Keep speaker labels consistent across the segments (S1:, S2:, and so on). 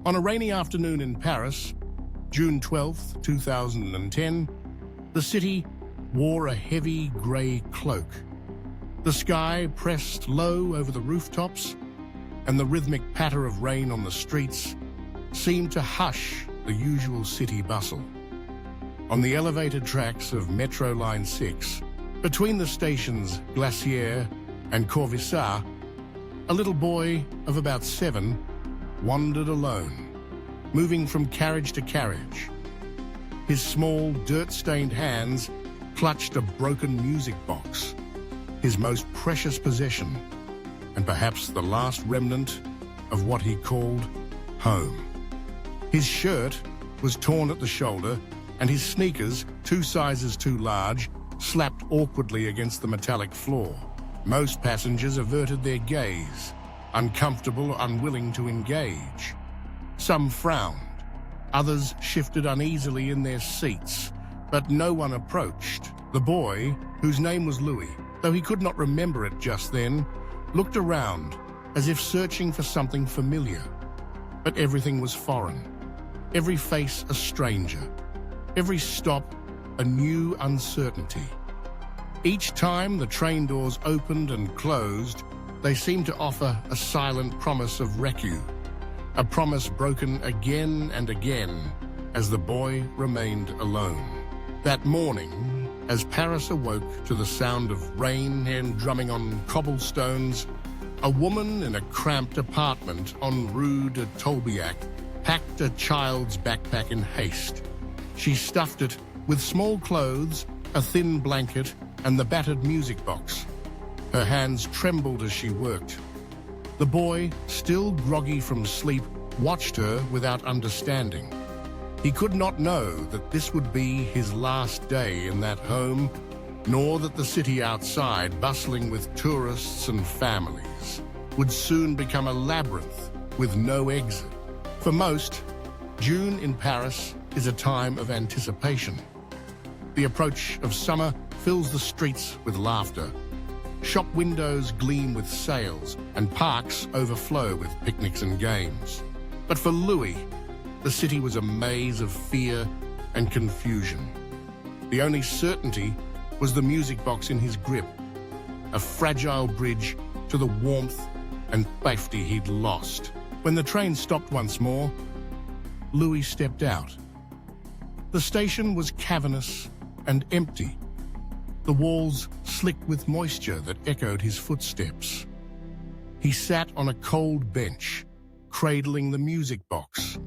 S1: On a rainy afternoon in Paris, June 12, 2010, the city wore a heavy grey cloak. The sky pressed low over the rooftops, and the rhythmic patter of rain on the streets seemed to hush the usual city bustle. On the elevated tracks of Metro Line 6, between the stations Glacière and Corvisart, a little boy of about 7 wandered alone, moving from carriage to carriage. His small, dirt-stained hands clutched a broken music box, his most precious possession, and perhaps the last remnant of what he called home. His shirt was torn at the shoulder, and his sneakers, 2 sizes too large, slapped awkwardly against the metallic floor. Most passengers averted their gaze, uncomfortable or unwilling to engage. Some frowned, others shifted uneasily in their seats, but no one approached. The boy, whose name was Louis, though he could not remember it just then, looked around as if searching for something familiar. But everything was foreign, every face a stranger, every stop a new uncertainty. Each time the train doors opened and closed, they seemed to offer a silent promise of rescue, a promise broken again and again as the boy remained alone. That morning, as Paris awoke to the sound of rain and drumming on cobblestones, a woman in a cramped apartment on Rue de Tolbiac packed a child's backpack in haste. She stuffed it with small clothes, a thin blanket, and the battered music box. Her hands trembled as she worked. The boy, still groggy from sleep, watched her without understanding. He could not know that this would be his last day in that home, nor that the city outside, bustling with tourists and families, would soon become a labyrinth with no exit. For most, June in Paris is a time of anticipation. The approach of summer fills the streets with laughter. Shop windows gleam with sales, and parks overflow with picnics and games. But for Louis, the city was a maze of fear and confusion. The only certainty was the music box in his grip, a fragile bridge to the warmth and safety he'd lost. When the train stopped once more, Louis stepped out. The station was cavernous and empty, the walls slick with moisture that echoed his footsteps. He sat on a cold bench, cradling the music box.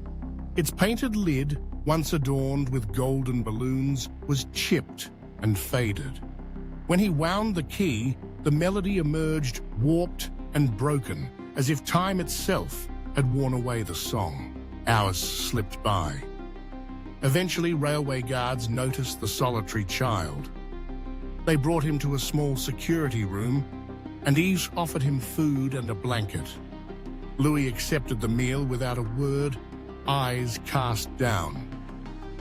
S1: Its painted lid, once adorned with golden balloons, was chipped and faded. When he wound the key, the melody emerged warped and broken, as if time itself had worn away the song. Hours slipped by. Eventually, railway guards noticed the solitary child. They brought him to a small security room, and each offered him food and a blanket. Louis accepted the meal without a word, eyes cast down.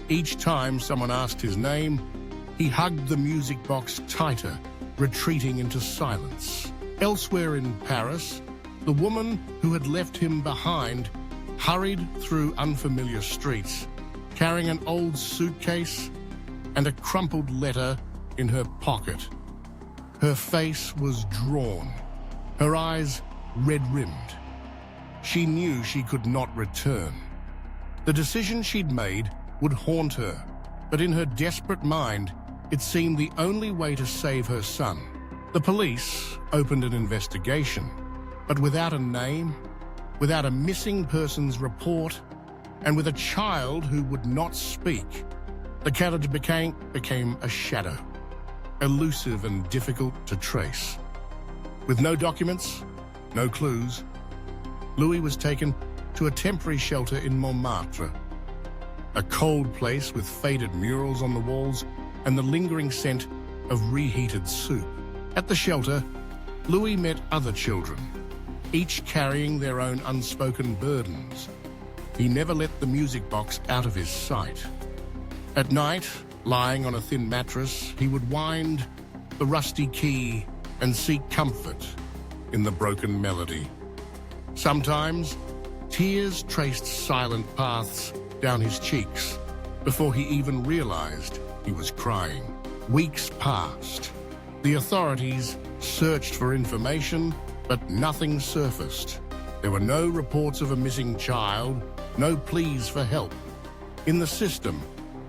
S1: Each time someone asked his name, he hugged the music box tighter, retreating into silence. Elsewhere in Paris, the woman who had left him behind hurried through unfamiliar streets, carrying an old suitcase and a crumpled letter in her pocket. Her face was drawn, her eyes red-rimmed. She knew she could not return. The decision she'd made would haunt her, but in her desperate mind, it seemed the only way to save her son. The police opened an investigation, but without a name, without a missing persons report, and with a child who would not speak, the killer became a shadow, elusive and difficult to trace. With no documents, no clues, Louis was taken to a temporary shelter in Montmartre, a cold place with faded murals on the walls and the lingering scent of reheated soup. At the shelter, Louis met other children, each carrying their own unspoken burdens. He never let the music box out of his sight. At night, lying on a thin mattress, he would wind the rusty key and seek comfort in the broken melody. Sometimes, Tears traced silent paths down his cheeks before he even realized he was crying. Weeks passed. The authorities searched for information, but nothing surfaced. There were no reports of a missing child, no pleas for help. In the system,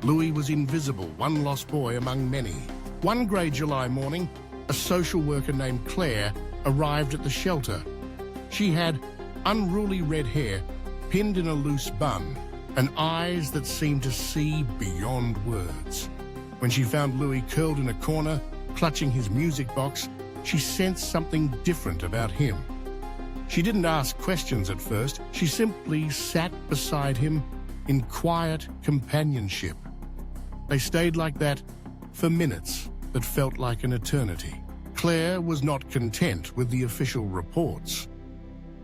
S1: Louis was invisible, one lost boy among many. One grey July morning, a social worker named Claire arrived at the shelter. She had unruly red hair pinned in a loose bun and eyes that seemed to see beyond words. When she found Louis curled in a corner, clutching his music box, she sensed something different about him. She didn't ask questions at first. She simply sat beside him in quiet companionship. They stayed like that for minutes that felt like an eternity. Claire was not content with the official reports.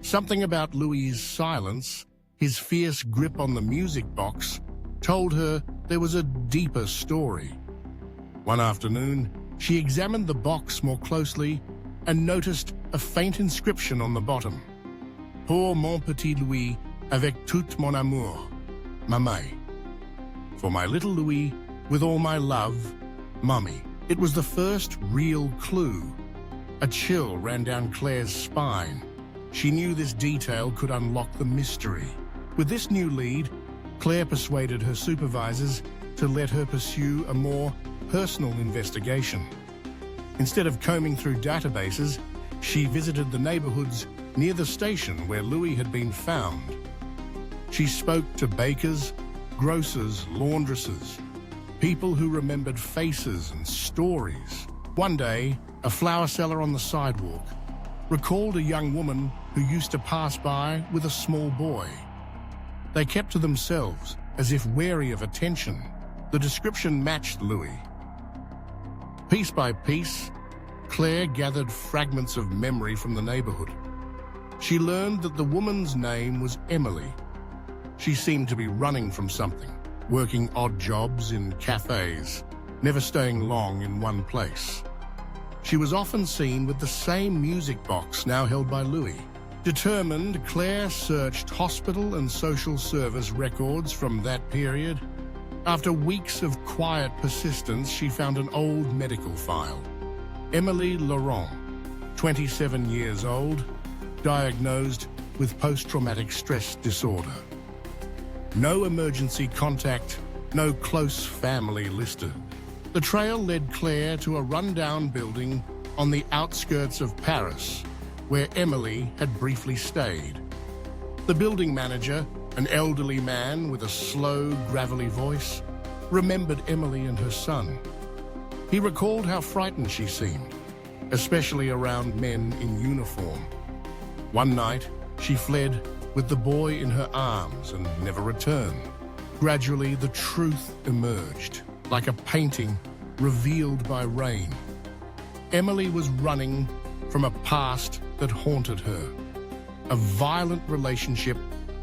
S1: Something about Louis's silence, his fierce grip on the music box, told her there was a deeper story. One afternoon, she examined the box more closely and noticed a faint inscription on the bottom. Pour mon petit Louis avec tout mon amour, Mamie. For my little Louis, with all my love, Mummy. It was the first real clue. A chill ran down Claire's spine. She knew this detail could unlock the mystery. With this new lead, Claire persuaded her supervisors to let her pursue a more personal investigation. Instead of combing through databases, she visited the neighborhoods near the station where Louis had been found. She spoke to bakers, grocers, laundresses, people who remembered faces and stories. One day, a flower seller on the sidewalk recalled a young woman who used to pass by with a small boy. They kept to themselves, as if wary of attention. The description matched Louis. Piece by piece, Claire gathered fragments of memory from the neighborhood. She learned that the woman's name was Emily. She seemed to be running from something, working odd jobs in cafes, never staying long in one place. She was often seen with the same music box now held by Louis. Determined, Claire searched hospital and social service records from that period. After weeks of quiet persistence, she found an old medical file. Emily Laurent, 27 years old, diagnosed with post-traumatic stress disorder. No emergency contact, no close family listed. The trail led Claire to a rundown building on the outskirts of Paris, where Emily had briefly stayed. The building manager, an elderly man with a slow, gravelly voice, remembered Emily and her son. He recalled how frightened she seemed, especially around men in uniform. One night, she fled with the boy in her arms and never returned. Gradually, the truth emerged, like a painting revealed by rain. Emily was running from a past that haunted her, a violent relationship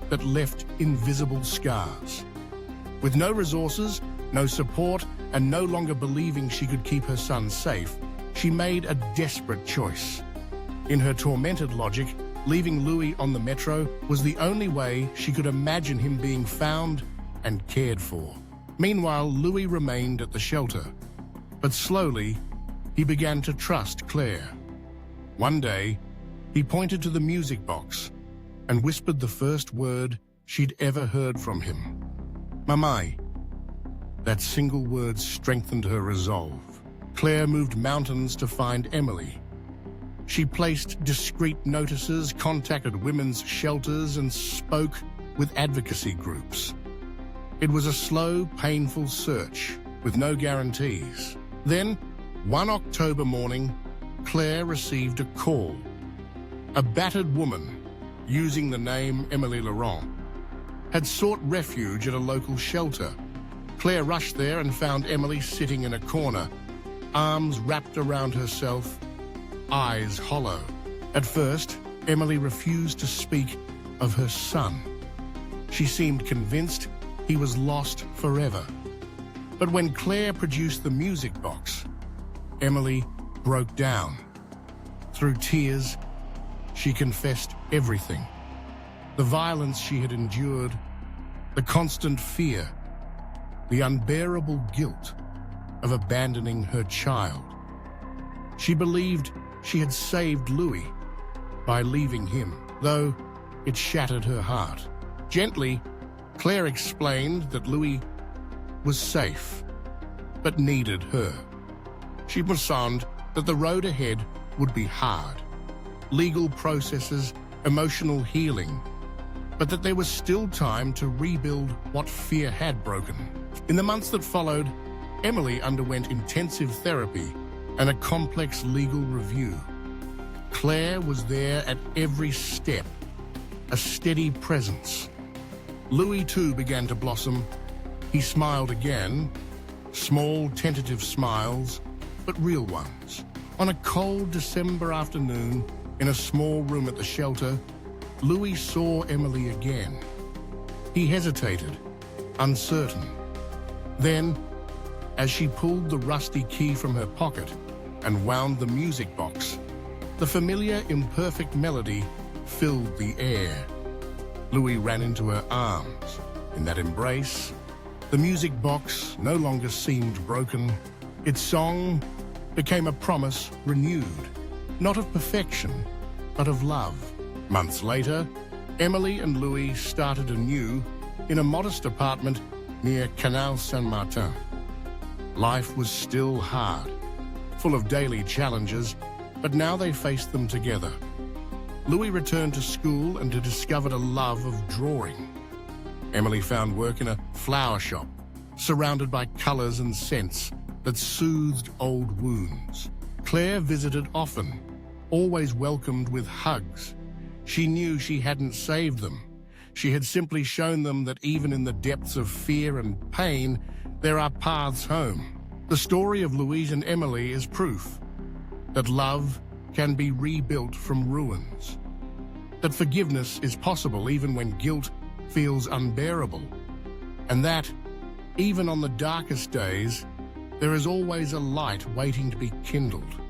S1: that left invisible scars. With no resources, no support, and no longer believing she could keep her son safe, she made a desperate choice. In her tormented logic, leaving Louis on the metro was the only way she could imagine him being found and cared for. Meanwhile, Louis remained at the shelter, but slowly, he began to trust Claire. One day, he pointed to the music box and whispered the first word she'd ever heard from him. Mamie. That single word strengthened her resolve. Claire moved mountains to find Emily. She placed discreet notices, contacted women's shelters, and spoke with advocacy groups. It was a slow, painful search with no guarantees. Then, one October morning, Claire received a call. A battered woman, using the name Emily Laurent, had sought refuge at a local shelter. Claire rushed there and found Emily sitting in a corner, arms wrapped around herself, eyes hollow. At first, Emily refused to speak of her son. She seemed convinced he was lost forever. But when Claire produced the music box, Emily broke down. Through tears, she confessed everything. The violence she had endured, the constant fear, the unbearable guilt of abandoning her child. She believed she had saved Louis by leaving him, though it shattered her heart. Gently, Claire explained that Louis was safe, but needed her. She mourned that the road ahead would be hard. Legal processes, emotional healing, but that there was still time to rebuild what fear had broken. In the months that followed, Emily underwent intensive therapy and a complex legal review. Claire was there at every step, a steady presence. Louis too began to blossom. He smiled again, small tentative smiles, but real ones. On a cold December afternoon, in a small room at the shelter, Louis saw Emily again. He hesitated, uncertain. Then, as she pulled the rusty key from her pocket and wound the music box, the familiar imperfect melody filled the air. Louis ran into her arms. In that embrace, the music box no longer seemed broken. Its song became a promise renewed, not of perfection, but of love. Months later, Emily and Louis started anew in a modest apartment near Canal Saint-Martin. Life was still hard, full of daily challenges, but now they faced them together. Louis returned to school and discovered a love of drawing. Emily found work in a flower shop, surrounded by colors and scents that soothed old wounds. Claire visited often, always welcomed with hugs. She knew she hadn't saved them. She had simply shown them that even in the depths of fear and pain, there are paths home. The story of Louise and Emily is proof that love can be rebuilt from ruins, that forgiveness is possible even when guilt feels unbearable, and that, even on the darkest days, there is always a light waiting to be kindled.